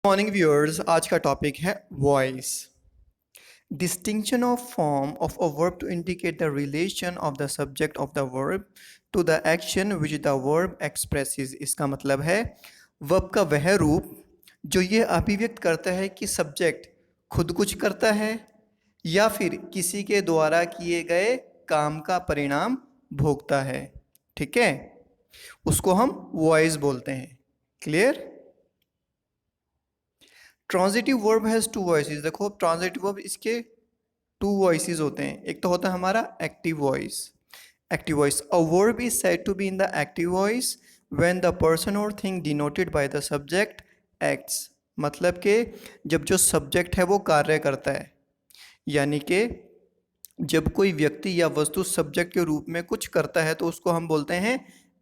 Morning viewers, आज का topic है voice. Distinction of form of a verb to indicate the relation of the subject of the verb to the action which the verb expresses. इसका मतलब है verb का वह रूप जो ये अभिव्यक्त करता है कि सब्जेक्ट खुद कुछ करता है या फिर किसी के द्वारा किए गए काम का परिणाम भोगता है। ठीक है, उसको हम वॉइस बोलते हैं। Clear? Transitive verb has two voices. देखो, ट्रांजिटिव वर्ब इसके टू वॉइसेस होते हैं। एक तो होता है हमारा active voice. Active voice, a verb is said to be in the active voice when the person or thing denoted by the subject acts. मतलब कि जब जो सब्जेक्ट है वो कार्य करता है, यानी कि जब कोई व्यक्ति या वस्तु सब्जेक्ट के रूप में कुछ करता है तो उसको हम बोलते हैं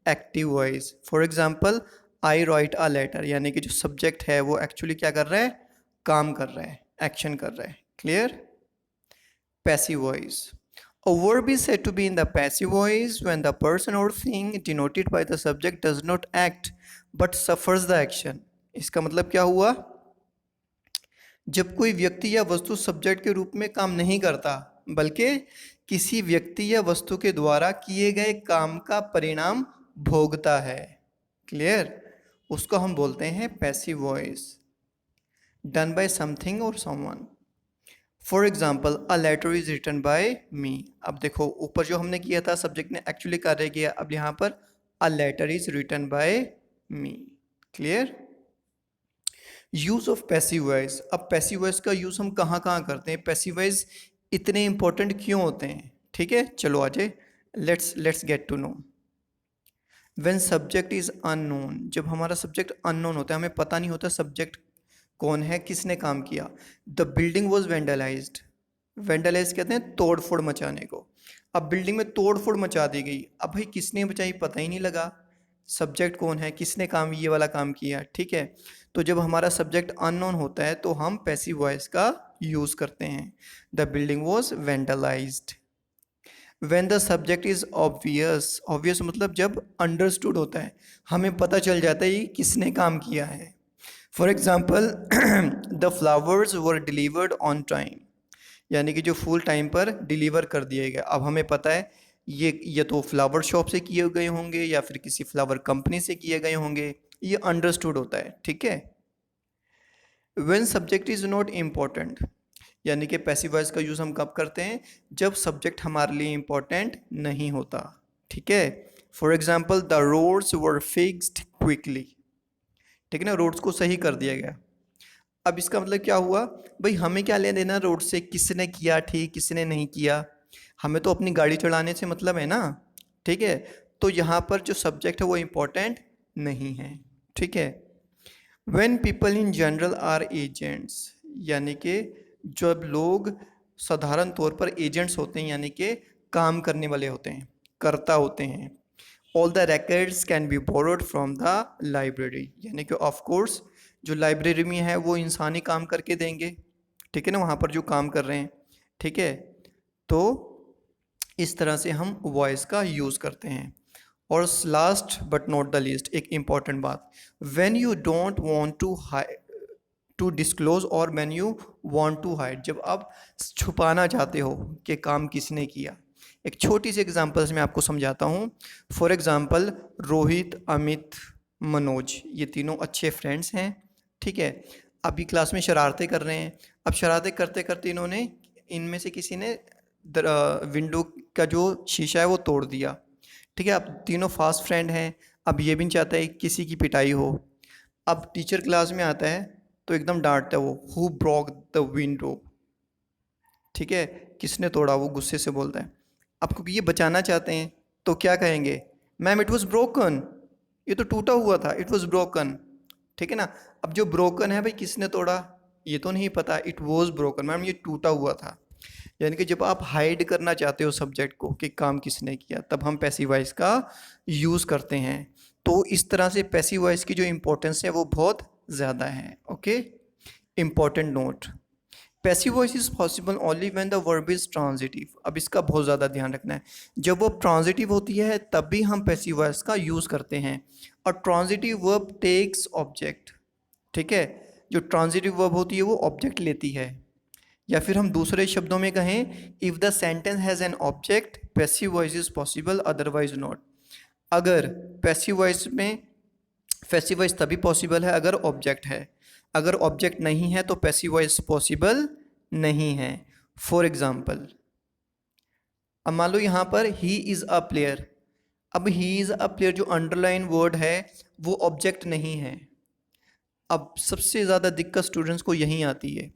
active voice. For example, I write a letter, यानी कि जो सब्जेक्ट है वो एक्चुअली क्या कर रहा है, काम कर रहा है, एक्शन कर रहा है। Clear? Passive voice, a verb is said to be in the passive voice when the person or thing denoted by the subject does not act but suffers the action। इसका मतलब क्या हुआ? जब कोई व्यक्ति या वस्तु सब्जेक्ट के रूप में काम नहीं करता बल्कि किसी व्यक्ति या वस्तु के द्वारा किए गए काम का परिणाम भोगता है। क्लियर? उसको हम बोलते हैं passive voice. Done by something or someone. For example, a letter is written by me. अब देखो, ऊपर जो हमने किया था सब्जेक्ट ने एक्चुअली कार्य किया, अब यहाँ पर a letter is written by me. Clear? Use of passive voice. अब पैसिव वॉइस का यूज हम कहाँ कहाँ करते हैं, पैसिव वॉइस इतने इंपॉर्टेंट क्यों होते हैं? ठीक है, चलो आ जाए, let's get to know. When subject is unknown, जब हमारा सब्जेक्ट अननोन होता है, हमें पता नहीं होता सब्जेक्ट कौन है, किसने काम किया। The building was vandalised. Vandalise कहते हैं तोड़ फोड़ मचाने को। अब बिल्डिंग में तोड़ फोड़ मचा दी गई, अब भाई किसने बचाई पता ही नहीं लगा, सब्जेक्ट कौन है, किसने काम ये वाला काम किया। ठीक है, तो जब हमारा सब्जेक्ट अननोन होता है तो हम पैसिव वॉइस का यूज़ करते हैं। The building was vandalised. When the subject is obvious, obvious मतलब जब अंडरस्टूड होता है, हमें पता चल जाता है ये किसने काम किया है। For example, the flowers were delivered on time, यानी कि जो फूल टाइम पर डिलीवर कर दिए गए। अब हमें पता है ये तो फ्लावर शॉप से किए गए होंगे या फिर किसी फ्लावर कंपनी से किए गए होंगे, ये अंडरस्टूड होता है। ठीक है। When subject is not important, यानी कि पैसिव वॉइस का यूज़ हम कब करते हैं, जब सब्जेक्ट हमारे लिए इम्पॉर्टेंट नहीं होता। ठीक है। For example, the roads were fixed quickly. ठीक है ना, रोड्स को सही कर दिया गया। अब इसका मतलब क्या हुआ, भाई हमें क्या लेना देना रोड से, किसने किया ठीक, किसने नहीं किया, हमें तो अपनी गाड़ी चलाने से मतलब है ना। ठीक है, तो यहाँ पर जो सब्जेक्ट है वो इम्पोर्टेंट नहीं है। ठीक है। When people in general R agents, यानी कि जब लोग साधारण तौर पर एजेंट्स होते हैं, यानी कि काम करने वाले होते हैं, कर्ता होते हैं। All the records can be borrowed from the library, यानी कि ऑफ कोर्स जो लाइब्रेरी में है वो इंसान ही काम करके देंगे। ठीक है ना, वहाँ पर जो काम कर रहे हैं। ठीक है, तो इस तरह से हम वॉइस का यूज़ करते हैं। और last but not the least, एक इम्पॉर्टेंट बात, when you don't want to disclose or when you want to hide, जब आप छुपाना चाहते हो कि काम किसने किया। एक छोटी सी एग्जांपल से मैं आपको समझाता हूँ। फॉर एग्जांपल, रोहित, अमित, मनोज, ये तीनों अच्छे फ्रेंड्स हैं। ठीक है, अभी क्लास में शरारतें कर रहे हैं। अब शरारतें करते करते इन्होंने, इनमें से किसी ने विंडो का जो शीशा है वो तोड़ दिया। ठीक है, अब तीनों फास्ट फ्रेंड हैं। अब ये भी नहीं चाहता है किसी की पिटाई हो। अब टीचर क्लास में आता है तो एकदम डांटता है वो, हु ब्रोक द विंडो। ठीक है, किसने तोड़ा, वो गुस्से से बोलता है। अब क्योंकि ये बचाना चाहते हैं तो क्या कहेंगे, मैम इट वॉज ब्रोकन, ये तो टूटा हुआ था, इट वॉज ब्रोकन। ठीक है ना, अब जो ब्रोकन है भाई किसने तोड़ा ये तो नहीं पता, इट वॉज ब्रोकन, मैम ये टूटा हुआ था। यानी कि जब आप हाइड करना चाहते हो सब्जेक्ट को कि काम किसने किया, तब हम पैसिव वॉइस का यूज़ करते हैं। तो इस तरह से पैसिव वॉइस की जो इम्पोर्टेंस है वो बहुत ज़्यादा है। Okay, important note, passive voice is possible only when the verb is transitive. अब इसका बहुत ज़्यादा ध्यान रखना है, जब वो ट्रांजिटिव होती है तब भी हम पैसिव वॉइस का यूज़ करते हैं। और ट्रांजिटिव वर्ब टेक्स ऑब्जेक्ट। ठीक है, जो ट्रांजिटिव वर्ब होती है वो ऑब्जेक्ट लेती है। या फिर हम दूसरे शब्दों में कहें, if the sentence has an object passive voice is possible otherwise not. अगर पैसिव वॉइस में पैसिव वॉइस तभी पॉसिबल है अगर ऑब्जेक्ट है, अगर ऑब्जेक्ट नहीं है तो पैसिव वॉइस पॉसिबल नहीं है। फॉर एग्जाम्पल, अब मान लो यहाँ पर ही इज़ अ प्लेयर। अब ही इज़ अ प्लेयर जो अंडरलाइन वर्ड है वो ऑब्जेक्ट नहीं है। अब सबसे ज़्यादा दिक्कत स्टूडेंट्स को यहीं आती है,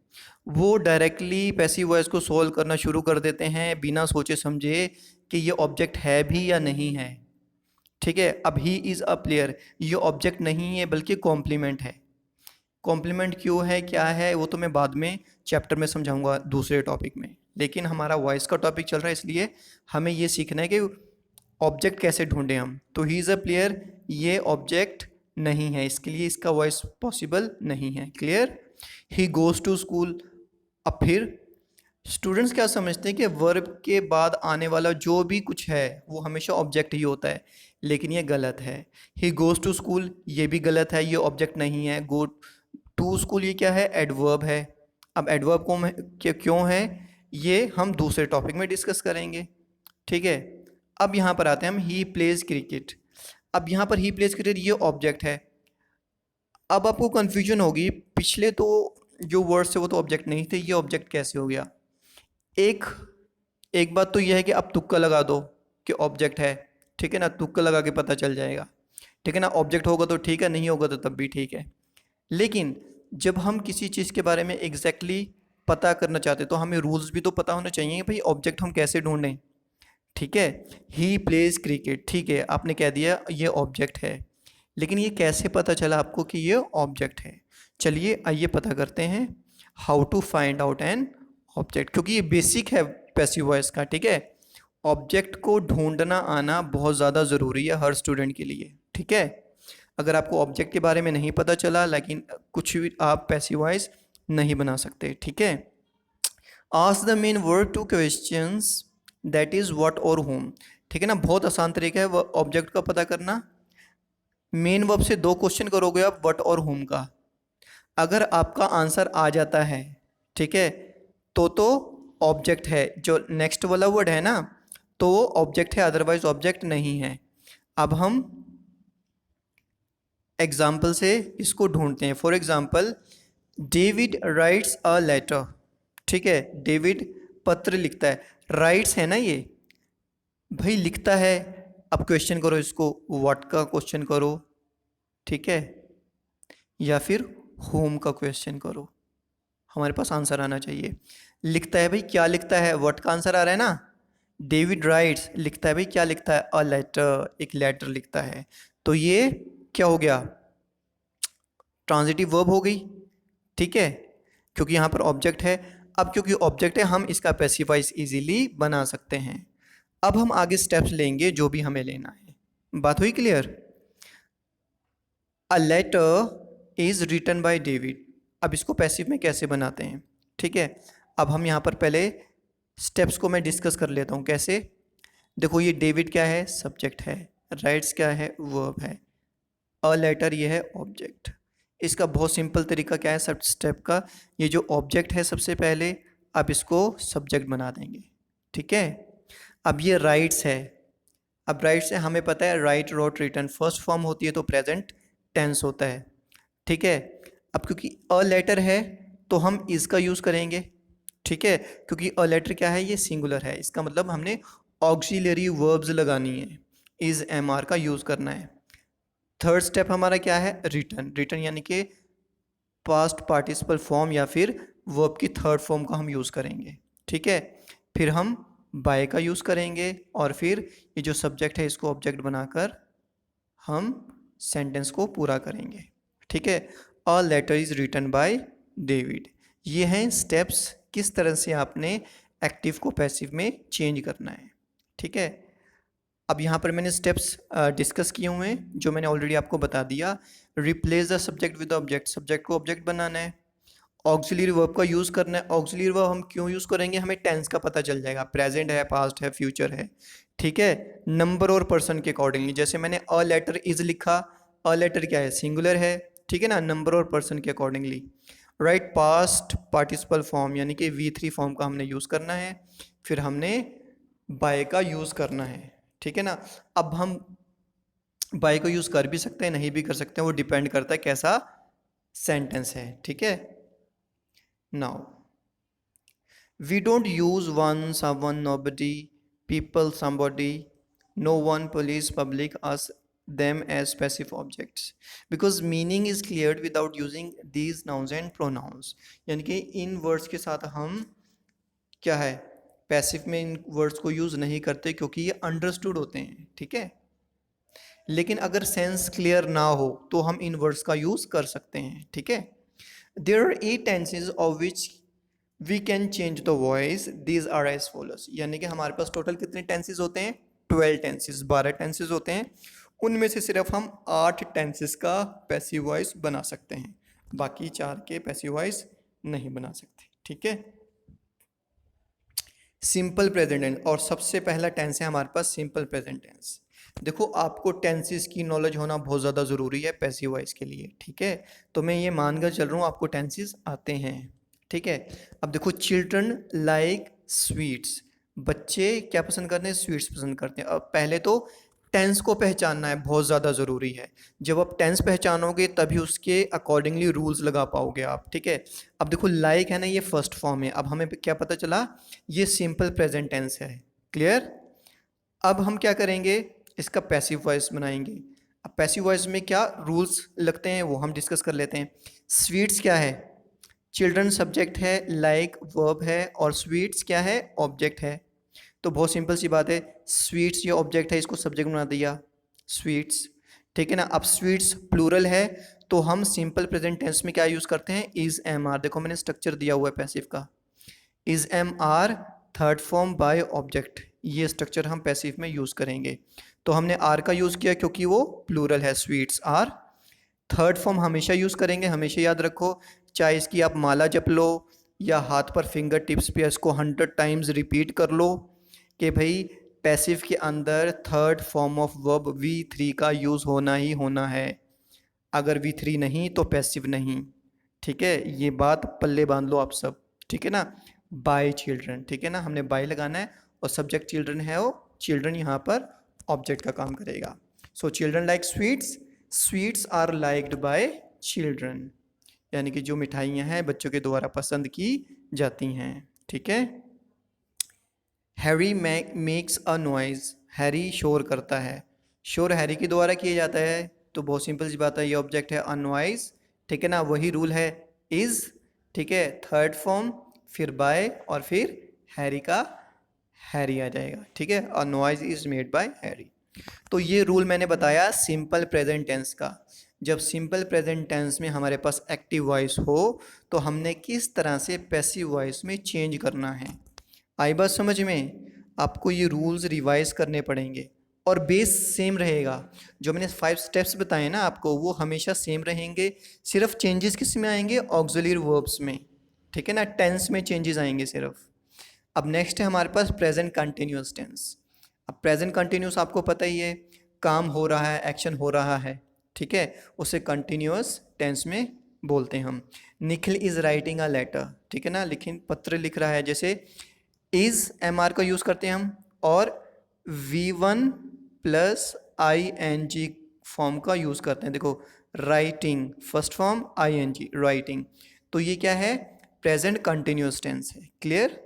वो डायरेक्टली पैसिव वॉइस को सोल्व करना शुरू कर देते हैं बिना सोचे समझे कि ये ऑब्जेक्ट है भी या नहीं है। ठीक है, अब ही इज़ अ प्लेयर ये ऑब्जेक्ट नहीं है बल्कि कॉम्प्लीमेंट है। कॉम्प्लीमेंट क्यों है, क्या है, वो तो मैं बाद में चैप्टर में समझाऊंगा दूसरे टॉपिक में, लेकिन हमारा वॉइस का टॉपिक चल रहा है इसलिए हमें ये सीखना है कि ऑब्जेक्ट कैसे ढूंढें हम। तो ही इज़ अ प्लेयर ये ऑब्जेक्ट नहीं है, इसके लिए इसका वॉइस पॉसिबल नहीं है। Clear. He goes to school. अब फिर स्टूडेंट्स क्या समझते हैं कि वर्ब के बाद आने वाला जो भी कुछ है वो हमेशा ऑब्जेक्ट ही होता है, लेकिन ये गलत है। ही गोज़ टू स्कूल ये भी गलत है, ये ऑब्जेक्ट नहीं है। गो टू स्कूल ये क्या है, एडवर्ब है। अब एडवर्ब क्यों है ये हम दूसरे टॉपिक में डिस्कस करेंगे। ठीक है, अब यहाँ पर आते हैं हम, ही प्लेज क्रिकेट। अब यहाँ पर ही प्लेज क्रिकेट ये ऑब्जेक्ट है। अब आपको कन्फ्यूजन होगी, पिछले तो जो वर्ड्स थे वो तो ऑब्जेक्ट नहीं थे, ये ऑब्जेक्ट कैसे हो गया। एक बात तो यह है कि आप तुक्का लगा दो कि ऑब्जेक्ट है, ठीक है ना, तुक्का लगा के पता चल जाएगा, ठीक है ना। ऑब्जेक्ट होगा तो ठीक है, नहीं होगा तो तब भी ठीक है। लेकिन जब हम किसी चीज़ के बारे में एग्जैक्टली पता करना चाहते तो हमें रूल्स भी तो पता होना चाहिए भाई ऑब्जेक्ट हम कैसे ढूंढें। ठीक है, ही प्लेज क्रिकेट, ठीक है, आपने कह दिया ये ऑब्जेक्ट है, लेकिन ये कैसे पता चला आपको कि ये ऑब्जेक्ट है। चलिए आइए पता करते हैं how to find out an object, क्योंकि ये बेसिक है पैसिव वॉइस का। ठीक है, ऑब्जेक्ट को ढूंढना आना बहुत ज़्यादा ज़रूरी है हर स्टूडेंट के लिए। ठीक है, अगर आपको ऑब्जेक्ट के बारे में नहीं पता चला लेकिन कुछ भी आप पैसिव वॉइस नहीं बना सकते। ठीक है, ask the main word two questions that is what और होम। ठीक है ना, बहुत आसान तरीका है ऑब्जेक्ट का पता करना। मेन वर्ब से दो क्वेश्चन करोगे आप, व्हाट और होम का। अगर आपका आंसर आ जाता है, ठीक है, तो ऑब्जेक्ट है। जो नेक्स्ट वाला वर्ड है ना तो वो ऑब्जेक्ट है, अदरवाइज ऑब्जेक्ट नहीं है। अब हम एग्जाम्पल से इसको ढूंढते हैं। For example, David writes a letter. ठीक है, डेविड पत्र लिखता है, राइट्स है ना ये भाई, लिखता है। अब क्वेश्चन करो इसको, व्हाट का क्वेश्चन करो, ठीक है, या फिर होम का क्वेश्चन करो, हमारे पास आंसर आना चाहिए। लिखता है भाई, क्या लिखता है, व्हाट का आंसर आ रहा है ना। डेविड राइट्स लिखता है भाई, क्या लिखता है, अ लेटर, एक लेटर लिखता है। तो ये क्या हो गया, ट्रांजिटिव वर्ब हो गई। ठीक है, क्योंकि यहाँ पर ऑब्जेक्ट है। अब क्योंकि ऑब्जेक्ट है हम इसका पैसिव वॉइस इजीली बना सकते हैं। अब हम आगे स्टेप्स लेंगे जो भी हमें लेना है। बात हुई clear. A letter is written by David. अब इसको पैसिव में कैसे बनाते हैं। ठीक है, अब हम यहाँ पर पहले स्टेप्स को मैं डिस्कस कर लेता हूँ कैसे। देखो ये डेविड क्या है, सब्जेक्ट है, राइट्स क्या है, वर्ब है, अ लेटर ये है ऑब्जेक्ट। इसका बहुत सिंपल तरीका क्या है सब स्टेप का, ये जो ऑब्जेक्ट है सबसे पहले आप इसको सब्जेक्ट बना देंगे। ठीक है, अब ये राइट्स है। अब राइट्स है, हमें पता है write, wrote, written first form होती है तो प्रेजेंट टेंस होता है। ठीक है, अब क्योंकि अ लेटर है तो हम इसका यूज़ करेंगे। ठीक है, क्योंकि अ लेटर क्या है, ये सिंगुलर है, इसका मतलब हमने ऑक्सिलरी वर्ब्स लगानी है, इज एम आर का यूज़ करना है। थर्ड स्टेप हमारा क्या है, रिटन। रिटन यानी कि पास्ट पार्टिसिपल फॉर्म या फिर वर्ब की थर्ड फॉर्म का हम यूज़ करेंगे। ठीक है, फिर हम बाय का यूज़ करेंगे और फिर ये जो सब्जेक्ट है इसको ऑब्जेक्ट बनाकर हम सेंटेंस को पूरा करेंगे। ठीक है, a letter is written by David. ये हैं स्टेप्स किस तरह से आपने एक्टिव को पैसिव में चेंज करना है। ठीक है, अब यहाँ पर मैंने स्टेप्स डिस्कस किए हुए हैं जो मैंने ऑलरेडी आपको बता दिया। Replace the subject with object, subject को ऑब्जेक्ट बनाना है। ऑक्सिलरी वर्ब का यूज़ करना है। ऑक्सिलरी वर्ब हम क्यों यूज़ करेंगे, हमें टेंस का पता चल जाएगा, प्रेजेंट है, पास्ट है, फ्यूचर है। ठीक है, नंबर और पर्सन के अकॉर्डिंगली, जैसे मैंने अ लेटर इज़ लिखा, अ लेटर क्या है, सिंगुलर है। ठीक है ना, नंबर और पर्सन के accordingly. Right, past participle form यानी कि V3 फॉर्म का हमने यूज़ करना है, फिर हमने बाय का यूज़ करना है, ठीक है ना। अब हम बाय को यूज़ कर भी सकते हैं, नहीं भी कर सकते हैं, वो डिपेंड करता है कैसा सेंटेंस है, ठीक है। Now we don't use one, someone, nobody, people, somebody, no one, police, public, us, them as passive objects because meaning is cleared without using these nouns and pronouns। यानी कि इन वर्ड्स के साथ हम क्या है, पैसिव में इन वर्ड्स को use नहीं करते क्योंकि ये अंडरस्टूड होते हैं, ठीक है। लेकिन अगर सेंस क्लियर ना हो तो हम इन वर्ड्स का यूज़ कर सकते हैं, ठीक है। There are 8 tenses of which we can change the voice, these are as follows. यानी कि हमारे पास टोटल कितने टेंसेज होते हैं, 12 टेंसेज, 12 टेंसेज होते हैं। उनमें से सिर्फ हम 8 टेंसेज का पैसिव वॉइस बना सकते हैं, बाकी 4 के पैसिव वॉइस नहीं बना सकते, ठीक है। सिंपल प्रेजेंट टेंस, और सबसे पहला टेंस है हमारे पास सिंपल प्रेजेंट टेंस। देखो आपको टेंसेस की नॉलेज होना बहुत ज़्यादा ज़रूरी है पैसिव वॉइस के लिए, ठीक है। तो मैं ये मानकर चल रहा हूँ आपको टेंसेस आते हैं, ठीक है। अब देखो चिल्ड्रन लाइक स्वीट्स, बच्चे क्या पसंद करते हैं, स्वीट्स पसंद करते हैं। अब पहले तो टेंस को पहचानना है, बहुत ज़्यादा ज़रूरी है। जब आप टेंस पहचानोगे तभी उसके अकॉर्डिंगली रूल्स लगा पाओगे आप, ठीक है। अब देखो लाइक है ना, ये फर्स्ट फॉर्म है। अब हमें क्या पता चला, ये सिंपल प्रेजेंट टेंस है, क्लियर। अब हम क्या करेंगे, इसका पैसिव वॉइस बनाएंगे। अब पैसिव वॉइस में क्या रूल्स लगते हैं वो हम डिस्कस कर लेते हैं। स्वीट्स क्या है, चिल्ड्रन सब्जेक्ट है, लाइक वर्ब है, और स्वीट्स क्या है, ऑब्जेक्ट है। तो बहुत सिंपल सी बात है, स्वीट्स ये ऑब्जेक्ट है, इसको सब्जेक्ट बना दिया स्वीट्स, ठीक है ना। अब स्वीट्स प्लूरल है तो हम सिंपल प्रेजेंट टेंस में क्या यूज़ करते हैं, इज एम आर। देखो मैंने स्ट्रक्चर दिया हुआ है पैसिव का, is am are third form by object, ये स्ट्रक्चर हम पैसिव में यूज़ करेंगे। तो हमने आर का यूज़ किया क्योंकि वो प्लूरल है, स्वीट्स आर। थर्ड फॉर्म हमेशा यूज़ करेंगे, हमेशा याद रखो, चाहे इसकी आप माला जप लो या हाथ पर फिंगर टिप्स पे इसको 100 टाइम्स रिपीट कर लो कि भाई पैसिव के अंदर third form of verb V3 का यूज़ होना ही होना है। अगर V3 नहीं तो पैसिव नहीं, ठीक है। ये बात पल्ले बांध लो आप सब, ठीक है ना। बाय चिल्ड्रन, ठीक है ना, हमने बाय लगाना है और सब्जेक्ट चिल्ड्रन है, वो चिल्ड्रन यहाँ पर ऑब्जेक्ट का काम करेगा। So children like sweets, sweets are liked by children, यानी कि जो मिठाइयाँ हैं बच्चों के द्वारा पसंद की जाती हैं, ठीक है। Harry makes a noise, Harry शोर करता है, शोर हैरी के द्वारा किया जाता है। तो बहुत सिंपल सी बात है, ये ऑब्जेक्ट है अ नॉइज, ठीक है ना। वही रूल है इज, ठीक है, थर्ड फॉर्म, फिर बाय, और फिर हैरी का हैरी आ जाएगा, ठीक है। A noise is made by Harry. तो ये रूल मैंने बताया सिंपल प्रेजेंट टेंस का। जब सिंपल प्रेजेंट टेंस में हमारे पास एक्टिव वॉइस हो तो हमने किस तरह से पैसिव वॉइस में चेंज करना है। आई बात समझ में, आपको ये रूल्स रिवाइज करने पड़ेंगे और बेस सेम रहेगा। जो मैंने 5 स्टेप्स बताए ना आपको, वो हमेशा सेम रहेंगे। सिर्फ चेंजेस किस में आएंगे, ऑक्सिलरी वर्ब्स में, ठीक है ना, टेंस में चेंजेस आएंगे सिर्फ। अब नेक्स्ट है हमारे पास प्रेजेंट कंटिन्यूस टेंस। अब प्रेजेंट कंटिन्यूस आपको पता ही है, काम हो रहा है, एक्शन हो रहा है, ठीक है, उसे कंटिन्यूस टेंस में बोलते हैं हम। Nikhil is writing a letter, ठीक है ना, लेकिन पत्र लिख रहा है, जैसे इज़ एम आर का यूज़ करते हैं हम, और V1 प्लस ING फॉर्म का यूज़ करते हैं। देखो writing first form, ING writing, तो ये क्या है, प्रेजेंट कंटिन्यूस टेंस है, क्लियर।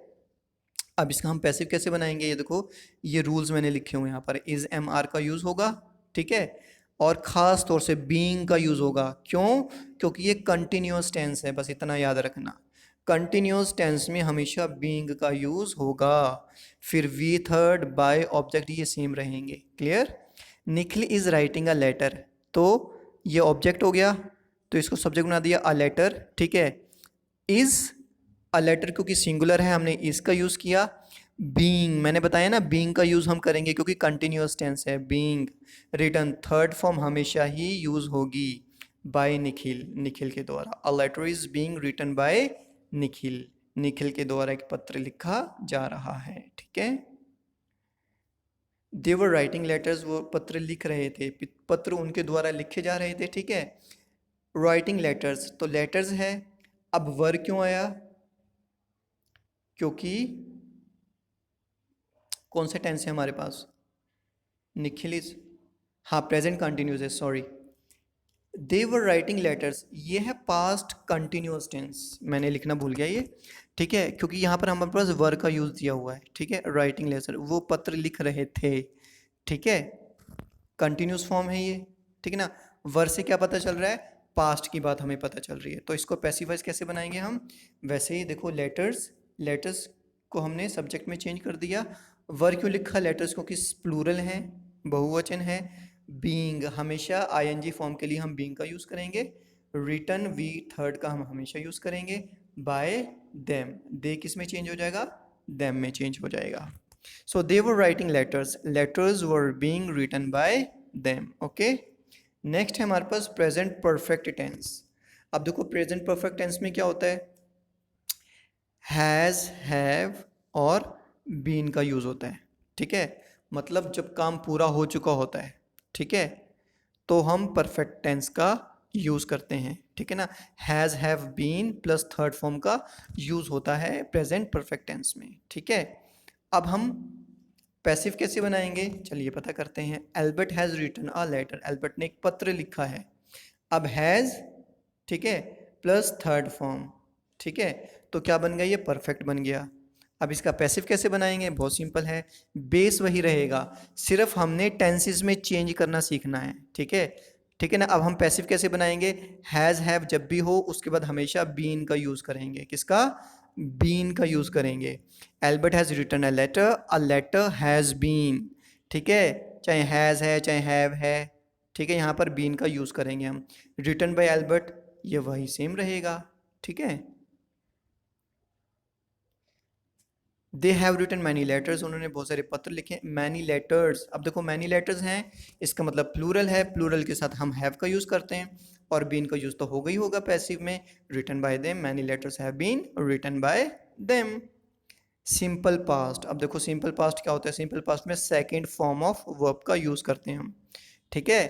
अब इसका हम पैसिव कैसे बनाएंगे, ये देखो ये रूल्स मैंने लिखे हुए हैं यहाँ पर। इज एम आर का यूज़ होगा, ठीक है, और ख़ास तौर से बीइंग का यूज़ होगा। क्यों, क्योंकि ये कंटिन्यूस टेंस है, बस इतना याद रखना। कंटिन्यूस टेंस में हमेशा बीइंग का यूज़ होगा। फिर वी थर्ड बाय ऑब्जेक्ट ये सेम रहेंगे, clear. Nikhil is writing a letter, तो ये ऑब्जेक्ट हो गया, तो इसको सब्जेक्ट बना दिया अ लेटर, ठीक है। इज़ अ लेटर क्योंकि सिंगुलर है, हमने इसका यूज़ किया। बीइंग मैंने बताया ना, बीइंग का यूज़ हम करेंगे क्योंकि कंटिन्यूअस टेंस है। बीइंग रिटन थर्ड फॉर्म हमेशा ही यूज़ होगी बाय निखिल, निखिल के द्वारा। A letter is being written by Nikhil, Nikhil के द्वारा एक पत्र लिखा जा रहा है, ठीक है। दे वर राइटिंग लेटर्स, वो पत्र लिख रहे थे, पत्र उनके द्वारा लिखे जा रहे थे, ठीक है। राइटिंग लेटर्स, तो लेटर्स है। अब वर क्यों आया? क्योंकि कौन से टेंस है हमारे पास? निखिल इज, हाँ प्रेजेंट कंटिन्यूस है, sorry. They were writing letters, ये है पास्ट कंटिन्यूस टेंस, मैंने लिखना भूल गया ये, ठीक है, क्योंकि यहाँ पर हमारे पास वर का यूज़ दिया हुआ है, ठीक है। राइटिंग लेटर, वो पत्र लिख रहे थे, ठीक है। कंटिन्यूस फॉर्म है ये, ठीक है ना। वर से क्या पता चल रहा है? पास्ट की बात हमें पता चल रही है। तो इसको पैसिवाइज कैसे बनाएंगे हम? वैसे ही देखो, लेटर्स, लेटर्स को हमने सब्जेक्ट में चेंज कर दिया। वर क्यों लिखा लेटर्स? क्योंकि प्लूरल है, बहुवचन है। बीइंग, हमेशा आईएनजी फॉर्म के लिए हम बीइंग का यूज़ करेंगे। रिटन, वी थर्ड का हम हमेशा यूज़ करेंगे। बाय देम, दे किस में चेंज हो जाएगा? देम में चेंज हो जाएगा। So they were writing letters. Letters were being written by them. Okay. Next है हमारे पास present perfect tense. अब देखो present perfect tense में क्या होता है? Has, have और been का यूज होता है, ठीक है। मतलब जब काम पूरा हो चुका होता है, ठीक है, तो हम perfect tense का यूज करते हैं, ठीक है ना। Has, have, been plus third form का यूज होता है प्रेजेंट परफेक्ट टेंस में, ठीक है। अब हम पैसिव कैसे बनाएंगे? चलिए पता करते हैं। Albert has written a letter, Albert ने एक पत्र लिखा है। अब हैज़, ठीक है, प्लस थर्ड फॉर्म, ठीक है, तो क्या बन गया? ये परफेक्ट बन गया। अब इसका पैसिव कैसे बनाएंगे? बहुत सिंपल है, बेस वही रहेगा, सिर्फ हमने टेंसेस में चेंज करना सीखना है, ठीक है, ठीक है ना। अब हम पैसिव कैसे बनाएंगे? हैज़, हैव जब भी हो उसके बाद हमेशा बीन का यूज़ करेंगे। किसका? बीन का यूज़ करेंगे। Albert has written a letter has been, ठीक है, चाहे हैज़ है चाहे हैव है, ठीक है, यहाँ पर बीन का यूज़ करेंगे हम। रिटन बाय एल्बर्ट, ये वही सेम रहेगा, ठीक है। They have written many letters, उन्होंने बहुत सारे पत्र लिखे। मैनी लेटर्स, अब देखो मैनी लेटर्स हैं, इसका मतलब प्लूरल है, प्लूरल के साथ हम हैव का यूज़ करते हैं, और बीन का यूज़ तो होगा ही होगा पैसिव में। Written by them, many letters have been written by them. Simple past, अब देखो सिंपल पास्ट क्या होता है? सिंपल पास्ट में सेकेंड फॉर्म ऑफ वर्ब का यूज़ करते हैं हम, ठीक है।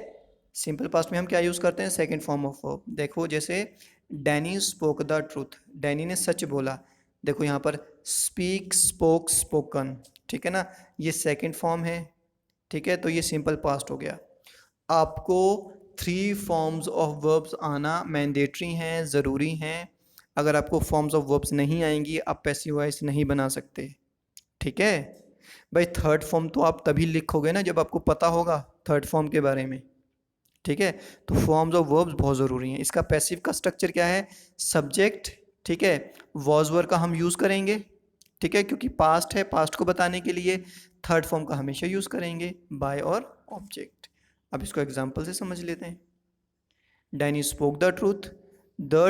सिंपल पास्ट में हम क्या यूज़ करते हैं? Second form of verb. देखो जैसे Danny spoke the truth, Danny ने सच बोला। देखो यहाँ पर स्पीक, स्पोक, स्पोकन, ठीक है ना, ये सेकेंड फॉर्म है, ठीक है, तो ये सिंपल पास्ट हो गया। आपको 3 फॉर्म्स ऑफ वर्ब्स आना मैंडेटरी हैं, ज़रूरी हैं। अगर आपको फॉर्म्स ऑफ वर्ब्स नहीं आएंगी, आप पैसिव वॉइस नहीं बना सकते, ठीक है भाई। थर्ड फॉर्म तो आप तभी लिखोगे ना जब आपको पता होगा थर्ड फॉर्म के बारे में, ठीक है। तो फॉर्म्स ऑफ वर्ब्स बहुत ज़रूरी हैं। इसका पैसिव का स्ट्रक्चर क्या है? सब्जेक्ट, ठीक है, वॉज वर का हम यूज़ करेंगे, ठीक है, क्योंकि पास्ट है, पास्ट को बताने के लिए थर्ड फॉर्म का हमेशा यूज़ करेंगे, बाय और ऑब्जेक्ट। अब इसको एग्जाम्पल से समझ लेते हैं। Danny spoke the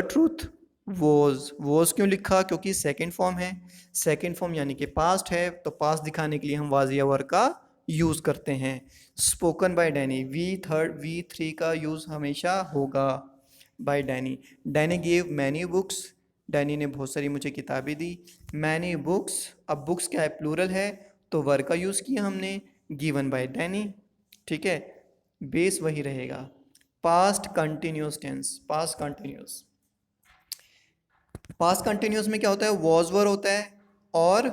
truth was क्यों लिखा? क्योंकि सेकेंड फॉर्म है, सेकेंड फॉर्म यानी कि पास्ट है, तो पास्ट दिखाने के लिए हम वाज या वर का यूज़ करते हैं। Spoken by Danny, V three का यूज़ हमेशा होगा by Danny. Danny give many books, Danny ने बहुत सारी मुझे किताबें दी। मैनी बुक्स, अब बुक्स क्या है? प्लूरल है, तो वर का यूज़ किया हमने, गिवन बाय डैनी, ठीक है, बेस वही रहेगा। Past continuous tense, past continuous, past continuous में क्या होता है? वॉज वर होता है और